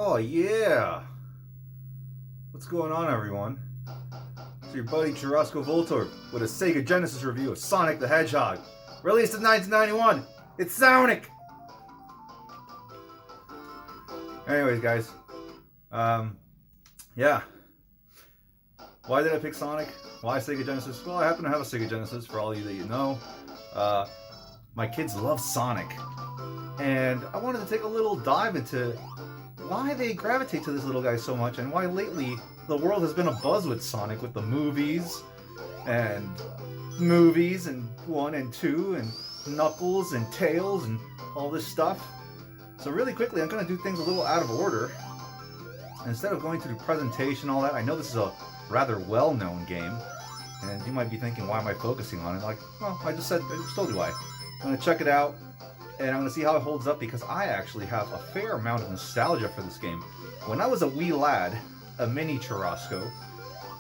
Oh yeah! What's going on, everyone? It's your buddy Churrasco Voltor with a Sega Genesis review of Sonic the Hedgehog, released in 1991. It's Sonic! Anyways, guys, yeah. Why did I pick Sonic? Why Sega Genesis? Well, I happen to have a Sega Genesis, for all of you that you know. My kids love Sonic, and I wanted to take a little dive into why they gravitate to this little guy so much, and why lately the world has been abuzz with Sonic, with the movies and 1 and 2 and Knuckles and Tails and all this stuff. So really quickly, I'm going to do things a little out of order. Instead of going through the presentation, all that, I know this is a rather well-known game, and you might be thinking, why am I focusing on it? Like, well, I just told you why. I'm going to check it out, and I'm going to see how it holds up, because I actually have a fair amount of nostalgia for this game. When I was a wee lad, a mini Churrasco,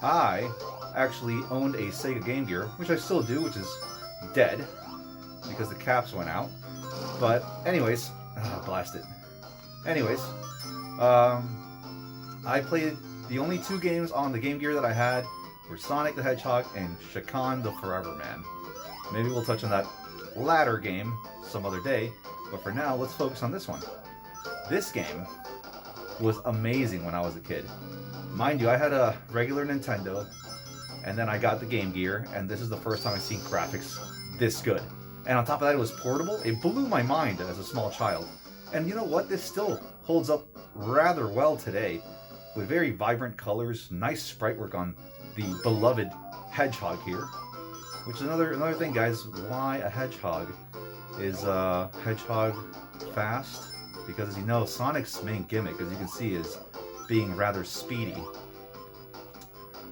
I actually owned a Sega Game Gear, which I still do, which is dead, because the caps went out. But anyways, blast it. Anyways, I played the only 2 games on the Game Gear that I had were Sonic the Hedgehog and Shakan the Forever Man. Maybe we'll touch on that latter game some other day, but for now, let's focus on this one. This game was amazing when I was a kid. Mind you, I had a regular Nintendo, and then I got the Game Gear, and this is the first time I've seen graphics this good. And on top of that, it was portable. It blew my mind as a small child. And you know what? This still holds up rather well today, with very vibrant colors, nice sprite work on the beloved Hedgehog here. Which is another thing, guys. Why a Hedgehog? Is Hedgehog fast? Because, as you know, Sonic's main gimmick, as you can see, is being rather speedy.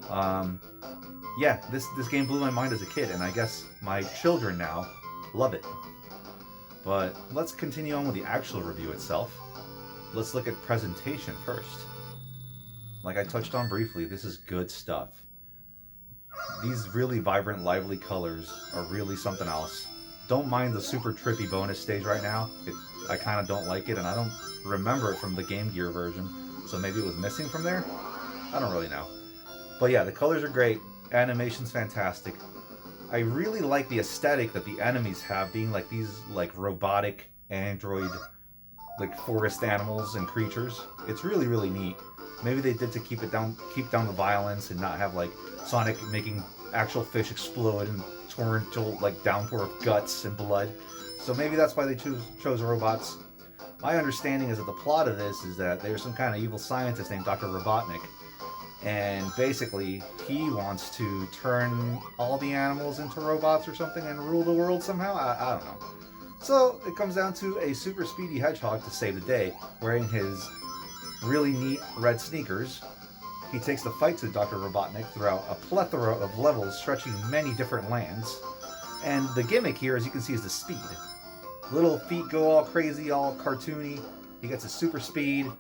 Yeah, this game blew my mind as a kid, and I guess my children now love it. But let's continue on with the actual review itself. Let's look at presentation first. Like I touched on briefly, this is good stuff. These really vibrant, lively colors are really something else. Don't mind the super trippy bonus stage right now. I kind of don't like it, and I don't remember it from the Game Gear version, so maybe it was missing from there? I don't really know. But yeah, the colors are great. Animation's fantastic. I really like the aesthetic that the enemies have, being like these like robotic android like forest animals and creatures. It's really, really neat. Maybe they did to keep down the violence and not have like Sonic making actual fish explode and torrential like downpour of guts and blood. So maybe that's why they chose robots. My understanding is that the plot of this is that there's some kind of evil scientist named Dr. Robotnik, and basically he wants to turn all the animals into robots or something and rule the world somehow. I don't know. So it comes down to a super speedy Hedgehog to save the day, wearing his really neat red sneakers. He takes the fight to Dr. Robotnik throughout a plethora of levels stretching many different lands. And the gimmick here, as you can see, is the speed. Little feet go all crazy, all cartoony. He gets a super speed,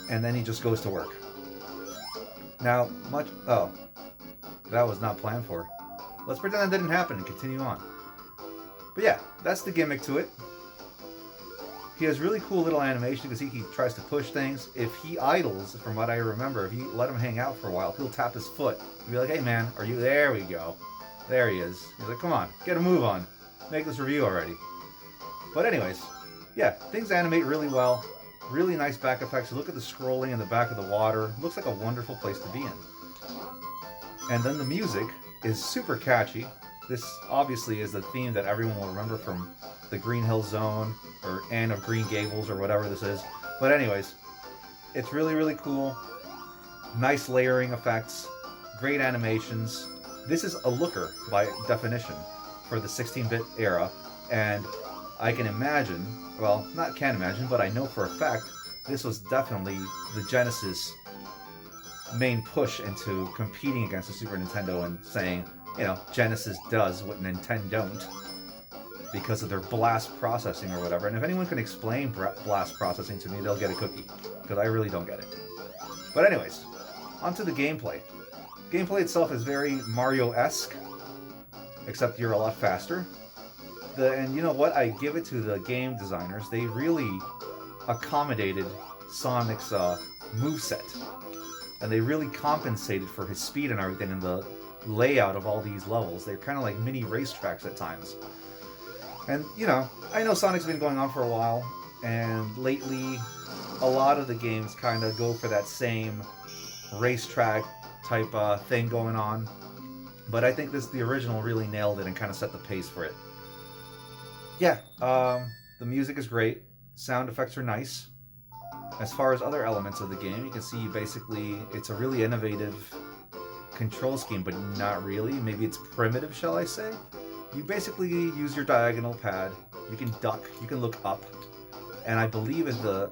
and then he just goes to work. Now, that was not planned for. Let's pretend that didn't happen and continue on. But yeah, that's the gimmick to it. He has really cool little animation. You can see he tries to push things. If he idles, from what I remember, if you let him hang out for a while, he'll tap his foot and be like, "Hey man, are you there? We go." There he is. He's like, "Come on, get a move on. Make this review already." But anyways, yeah, things animate really well. Really nice back effects. Look at the scrolling in the back of the water. Looks like a wonderful place to be in. And then the music is super catchy. This obviously is the theme that everyone will remember from the Green Hill Zone or Anne of Green Gables or whatever this is. But anyways, it's really, really cool. Nice layering effects. Great animations. This is a looker by definition for the 16-bit era, and I can imagine, well, not can imagine, but I know for a fact, this was definitely the Genesis main push into competing against the Super Nintendo and saying, you know, Genesis does what Nintendo don't because of their blast processing or whatever. And if anyone can explain blast processing to me, they'll get a cookie, because I really don't get it. But anyways, onto the gameplay. Gameplay itself is very Mario-esque, except you're a lot faster. And you know what? I give it to the game designers. They really accommodated Sonic's moveset. And they really compensated for his speed and everything in the layout of all these levels. They're kind of like mini racetracks at times. And, you know, I know Sonic's been going on for a while, and lately a lot of the games kind of go for that same racetrack type thing going on. But I think the original really nailed it and kind of set the pace for it. Yeah, the music is great. Sound effects are nice. As far as other elements of the game, you can see basically it's a really innovative control scheme, but not really. Maybe it's primitive, shall I say? You basically use your diagonal pad. You can duck, you can look up, and I believe as the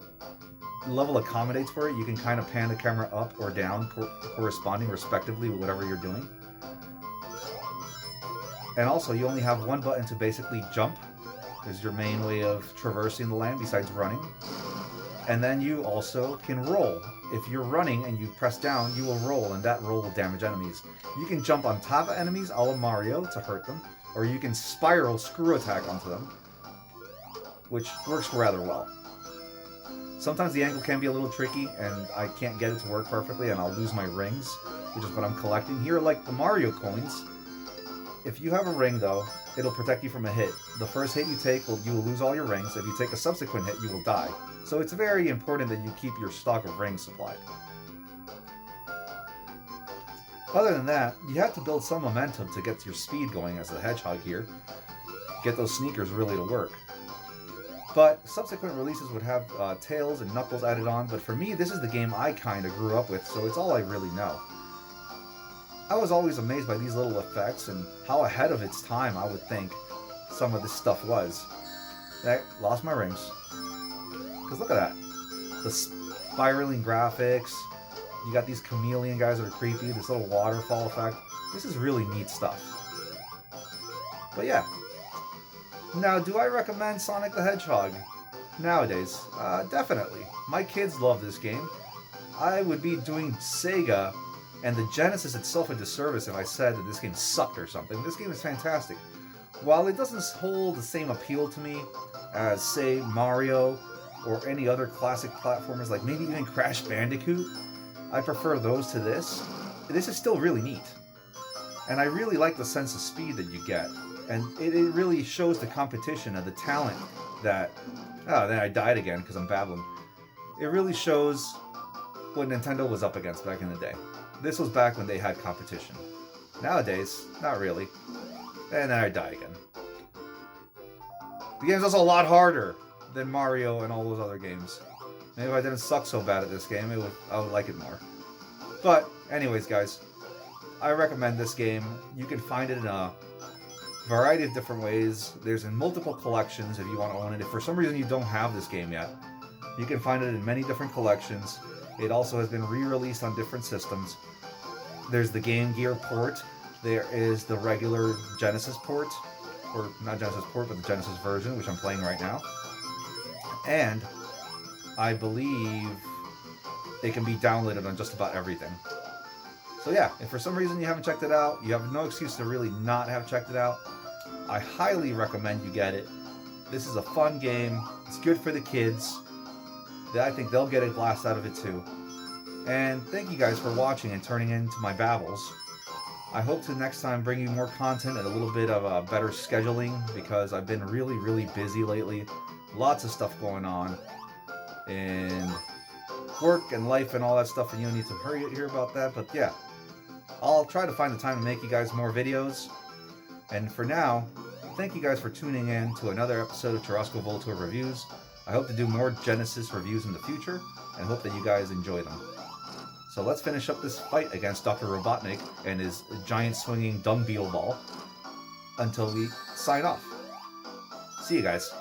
level accommodates for it, you can kind of pan the camera up or down, corresponding respectively with whatever you're doing. And also, you only have one button to basically jump. Is your main way of traversing the land besides running. And then you also can roll. If you're running and you press down, you will roll, and that roll will damage enemies. You can jump on top of enemies, a la Mario, to hurt them, or you can spiral screw attack onto them, which works rather well. Sometimes the angle can be a little tricky, and I can't get it to work perfectly, and I'll lose my rings, which is what I'm collecting. Here, like the Mario coins, if you have a ring, though, it'll protect you from a hit. The first hit you take, you will lose all your rings. If you take a subsequent hit, you will die. So it's very important that you keep your stock of rings supplied. Other than that, you have to build some momentum to get your speed going as the Hedgehog here. Get those sneakers really to work. But subsequent releases would have Tails and Knuckles added on, but for me, this is the game I kind of grew up with, so it's all I really know. I was always amazed by these little effects and how ahead of its time I would think some of this stuff was. I lost my rings. Because look at that. The spiraling graphics. You got these chameleon guys that are creepy. This little waterfall effect. This is really neat stuff. But yeah. Now, do I recommend Sonic the Hedgehog? Nowadays, definitely. My kids love this game. I would be doing Sega and the Genesis itself a disservice if I said that this game sucked or something. This game is fantastic. While it doesn't hold the same appeal to me as, say, Mario or any other classic platformers, like maybe even Crash Bandicoot, I prefer those to this. This is still really neat. And I really like the sense of speed that you get. And it really shows the competition and the talent that... Oh, then I died again because I'm babbling. It really shows what Nintendo was up against back in the day. This was back when they had competition. Nowadays, not really. And then I die again. The game's also a lot harder than Mario and all those other games. Maybe if I didn't suck so bad at this game, I would like it more. But, anyways, guys, I recommend this game. You can find it in a variety of different ways. There's in multiple collections if you want to own it. If for some reason you don't have this game yet, you can find it in many different collections. It also has been re-released on different systems. There's the Game Gear port. There is the regular Genesis port. Or not Genesis port, but the Genesis version, which I'm playing right now. And I believe it can be downloaded on just about everything. So yeah, if for some reason you haven't checked it out, you have no excuse to really not have checked it out. I highly recommend you get it. This is a fun game. It's good for the kids. I think they'll get a blast out of it too. And thank you guys for watching and turning into my babbles. I hope to next time bring you more content and a little bit of a better scheduling because I've been really, really busy lately. Lots of stuff going on. And work and life and all that stuff, and you don't need to hear about that, but yeah. I'll try to find the time to make you guys more videos. And for now, thank you guys for tuning in to another episode of Tarasco Voltor Reviews. I hope to do more Genesis reviews in the future, and hope that you guys enjoy them. So let's finish up this fight against Dr. Robotnik and his giant swinging dung beetle ball until we sign off. See you guys.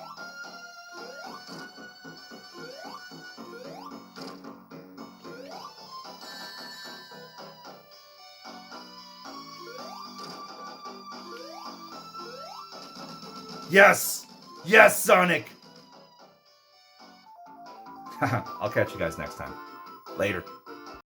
Yes! Yes, Sonic! I'll catch you guys next time. Later.